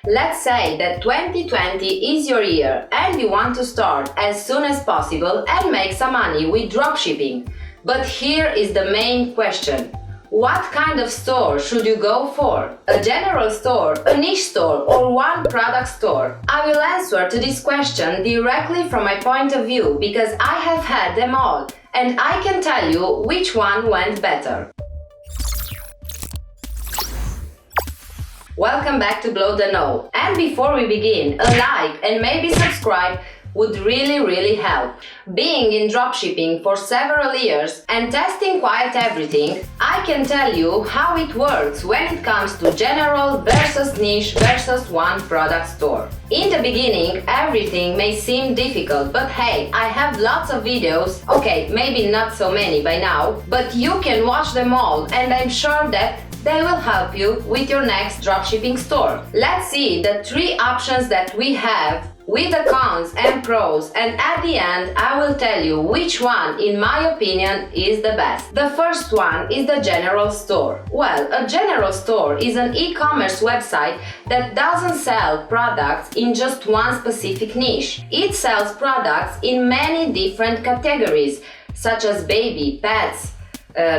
Let's say that 2020 is your year and you want to start as soon as possible and make some money with dropshipping. But here is the main question. What kind of store should you go for? A general store, a niche store, or one product store? I will answer to this question directly from my point of view because I have had them all and I can tell you which one went better. Welcome back to Blow the Know. And before we begin, a like and maybe subscribe would really help. Being in dropshipping for several years and testing quite everything, I can tell you how it works when it comes to general versus niche versus one product store. In the beginning, everything may seem difficult, but hey, I have lots of videos, okay, maybe not so many by now, but you can watch them all and I'm sure that they will help you with your next dropshipping store. Let's see the 3 options that we have with the cons and pros, and at the end I will tell you which one, in my opinion, is the best. The first one is the general store. Well, a general store is an e-commerce website that doesn't sell products in just one specific niche. It sells products in many different categories, such as baby, pets,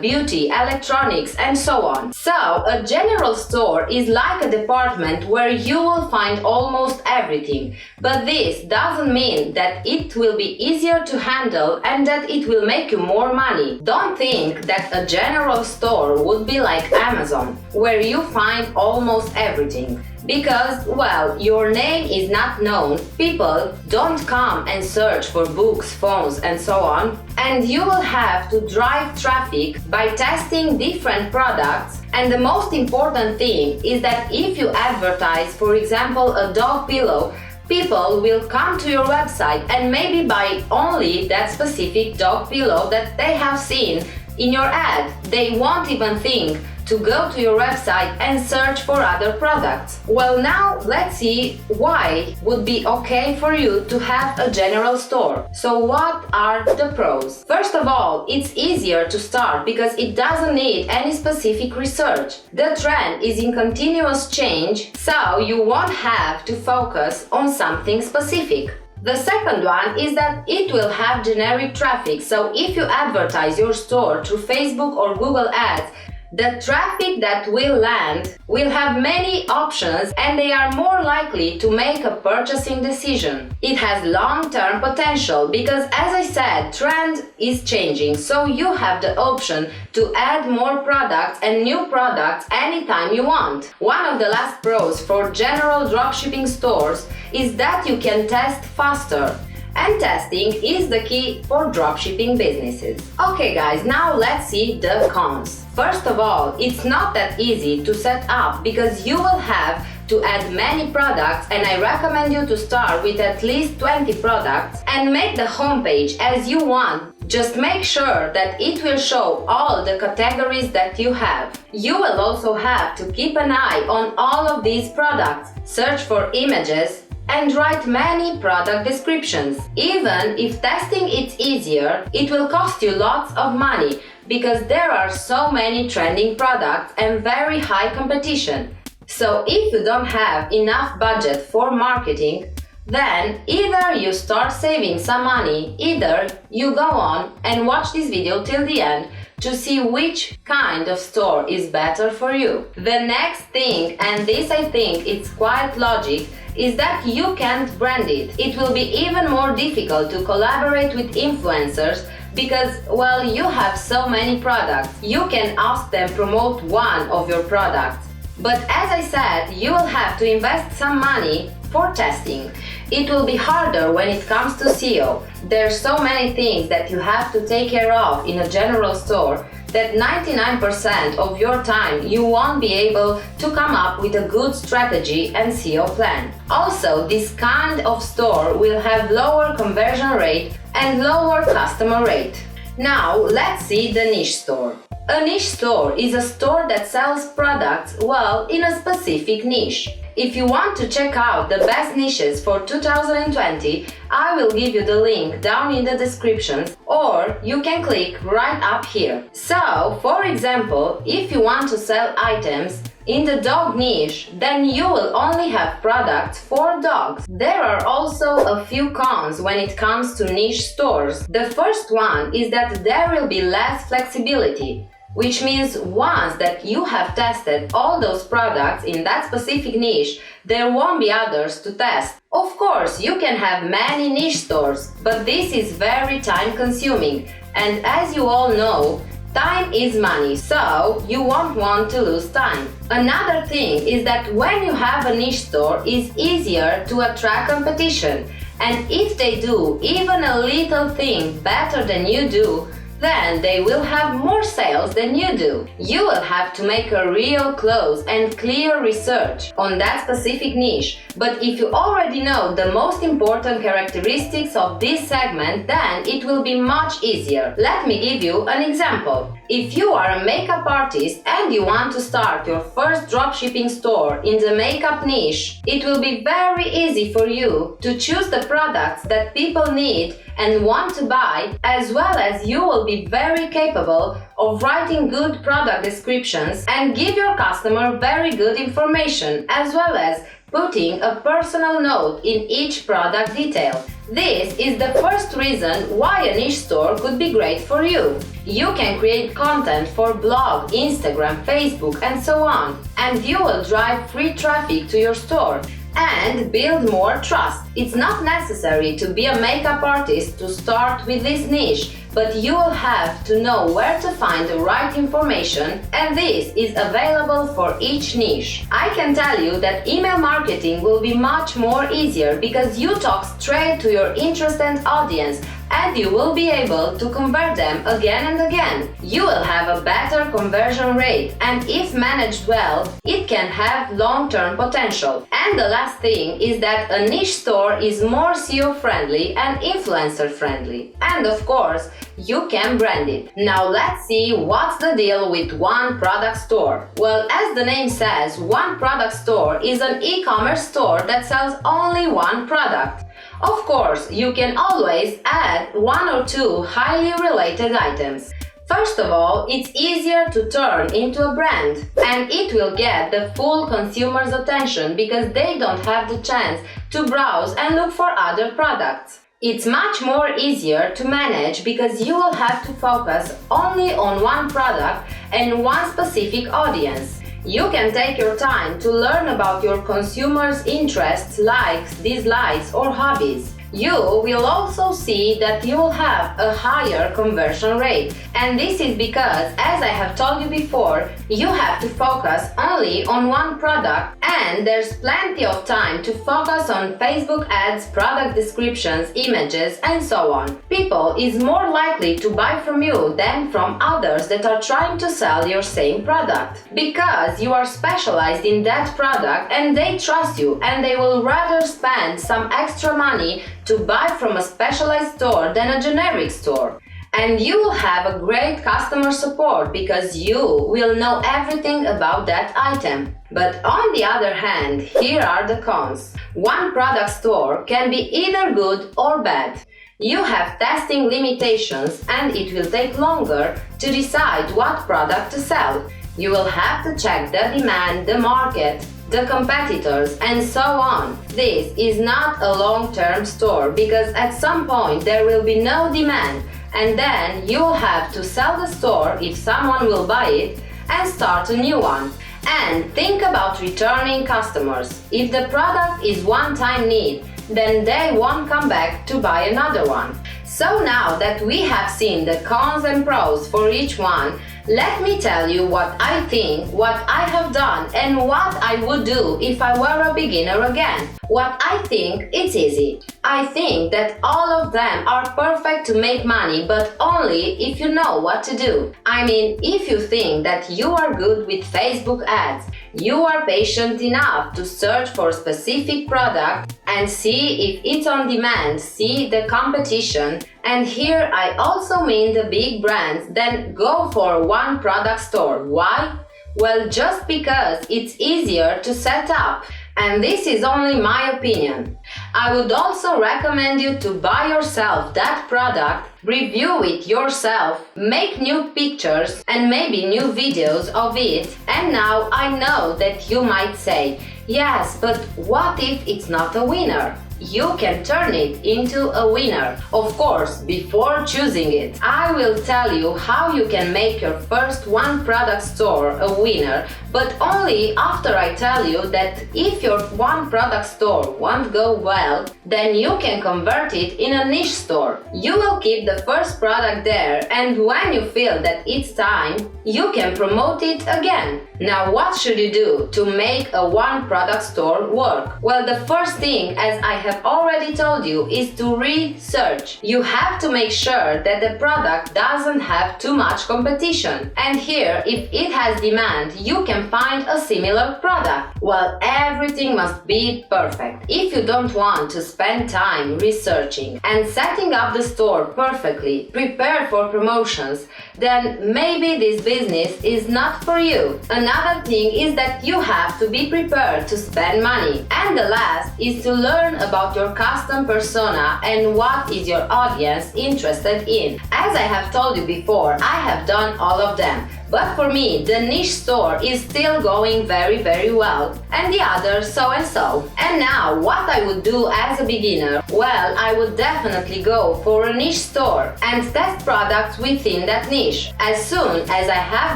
beauty, electronics, and so on. So, a general store is like a department where you will find almost everything. But this doesn't mean that it will be easier to handle and that it will make you more money. Don't think that a general store would be like Amazon, where you find almost everything. Because, well, your name is not known, people don't come and search for books, phones, and so on, and you will have to drive traffic by testing different products. And the most important thing is that if you advertise, for example, a dog pillow, people will come to your website and maybe buy only that specific dog pillow that they have seen in your ad. They won't even think to go to your website and search for other products. Well, now let's see why it would be okay for you to have a general store. So what are the pros? First of all, it's easier to start because it doesn't need any specific research. The trend is in continuous change, so you won't have to focus on something specific. The second one is that it will have generic traffic, so if you advertise your store through Facebook or Google Ads, the traffic that will land will have many options and they are more likely to make a purchasing decision. It has long-term potential because, as I said, trend is changing, so you have the option to add more products and new products anytime you want. One of the last pros for general dropshipping stores is that you can test faster. And testing is the key for dropshipping businesses. Okay guys, now let's see the cons. First of all, it's not that easy to set up because you will have to add many products, and I recommend you to start with at least 20 products and make the homepage as you want. Just make sure that it will show all the categories that you have. You will also have to keep an eye on all of these products, search for images, and write many product descriptions. Even if testing is easier, it will cost you lots of money because there are so many trending products and very high competition. So if you don't have enough budget for marketing, then either you start saving some money, either you go on and watch this video till the end to see which kind of store is better for you. The next thing, and this I think it's quite logic, is that you can't brand it. It will be even more difficult to collaborate with influencers because, well, you have so many products. You can ask them promote one of your products. But as I said, you will have to invest some money for testing. It will be harder when it comes to SEO. There's so many things that you have to take care of in a general store that 99% of your time you won't be able to come up with a good strategy and SEO plan. Also, this kind of store will have lower conversion rate and lower customer rate. Now, let's see the niche store. A niche store is a store that sells products, well, in a specific niche. If you want to check out the best niches for 2020, I will give you the link down in the description, or you can click right up here. So, for example, if you want to sell items in the dog niche, then you will only have products for dogs. There are also a few cons when it comes to niche stores. The first one is that there will be less flexibility, which means once that you have tested all those products in that specific niche, there won't be others to test. Of course, you can have many niche stores, but this is very time consuming, and as you all know, time is money, so you won't want to lose time. Another thing is that when you have a niche store, it's easier to attract competition, and if they do even a little thing better than you do, then they will have more sales than you do. You will have to make a real close and clear research on that specific niche, but if you already know the most important characteristics of this segment, then it will be much easier. Let me give you an example. If you are a makeup artist and you want to start your first dropshipping store in the makeup niche, it will be very easy for you to choose the products that people need and want to buy, as well as you will be very capable of writing good product descriptions and give your customer very good information, as well as putting a personal note in each product detail. This is the first reason why a niche store could be great for you. You can create content for blog, Instagram, Facebook, and so on, and you will drive free traffic to your store and build more trust. It's not necessary to be a makeup artist to start with this niche, but you will have to know where to find the right information, and this is available for each niche. I can tell you that email marketing will be much more easier because you talk straight to your interested audience and you will be able to convert them again and again. You will have a better conversion rate, and if managed well, it can have long-term potential. And the last thing is that a niche store is more SEO friendly and influencer friendly. And of course, you can brand it. Now let's see what's the deal with one product store. Well, as the name says, one product store is an e-commerce store that sells only one product. Of course, you can always add one or two highly related items. First of all, it's easier to turn into a brand, and it will get the full consumer's attention because they don't have the chance to browse and look for other products. It's much more easier to manage because you will have to focus only on one product and one specific audience. You can take your time to learn about your consumers' interests, likes, dislikes, or hobbies. You will also see that you will have a higher conversion rate, and this is because, as I have told you before, you have to focus only on one product, and there's plenty of time to focus on Facebook ads, product descriptions, images, and so on. People is more likely to buy from you than from others that are trying to sell your same product, because you are specialized in that product and they trust you, and they will rather spend some extra money to buy from a specialized store than a generic store. And you will have a great customer support because you will know everything about that item. But on the other hand, here are the cons. One product store can be either good or bad. You have testing limitations and it will take longer to decide what product to sell. You will have to check the demand, the market, the competitors, and so on. This is not a long-term store because at some point there will be no demand, and then you will have to sell the store if someone will buy it and start a new one. And think about returning customers. If the product is one-time need, then they won't come back to buy another one. So now that we have seen the cons and pros for each one, let me tell you what I think, what I have done, and what I would do if I were a beginner again. What I think, it's easy. I think that all of them are perfect to make money, but only if you know what to do. I mean, if you think that you are good with Facebook ads, you are patient enough to search for a specific product and see if it's on demand, see the competition, and here I also mean the big brands, then go for one product store. Why? Well, just because it's easier to set up. And this is only my opinion. I would also recommend you to buy yourself that product, review it yourself, make new pictures and maybe new videos of it. And now I know that you might say, yes, but what if it's not a winner? You can turn it into a winner. Of course, before choosing it, I will tell you how you can make your first one product store a winner, but only after I tell you that if your one product store won't go well, then you can convert it in a niche store. You will keep the first product there, and when you feel that it's time, you can promote it again. Now, what should you do to make a one product store work? Well, the first thing, as I have already told you, is to research. You have to make sure that the product doesn't have too much competition. And here, if it has demand, you can find a similar product. Well, everything must be perfect. If you don't want to spend time researching and setting up the store perfectly, prepare for promotions, then maybe this business is not for you. Another thing is that you have to be prepared to spend money. And the last is to learn about your custom persona and what is your audience interested in. As I have told you before, I have done all of them. But for me, the niche store is still going very, very well, and the other so and so. And now, what I would do as a beginner? Well, I would definitely go for a niche store and test products within that niche. As soon as I have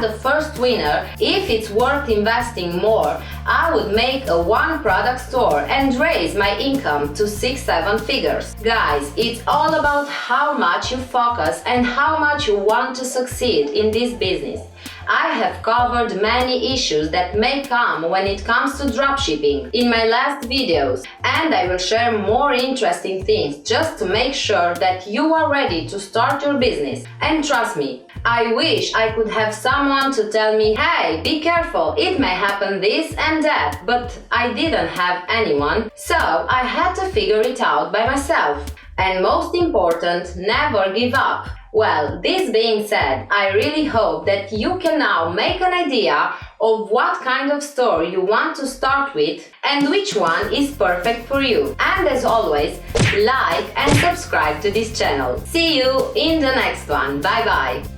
the first winner, if it's worth investing more, I would make a one product store and raise my income to 6-7 figures. Guys, it's all about how much you focus and how much you want to succeed in this business. I have covered many issues that may come when it comes to dropshipping in my last videos, and I will share more interesting things just to make sure that you are ready to start your business. And trust me, I wish I could have someone to tell me, hey, be careful, it may happen this and that, but I didn't have anyone, so I had to figure it out by myself. And most important, never give up. Well, this being said, I really hope that you can now make an idea of what kind of store you want to start with and which one is perfect for you. And as always, like and subscribe to this channel. See you in the next one. Bye bye.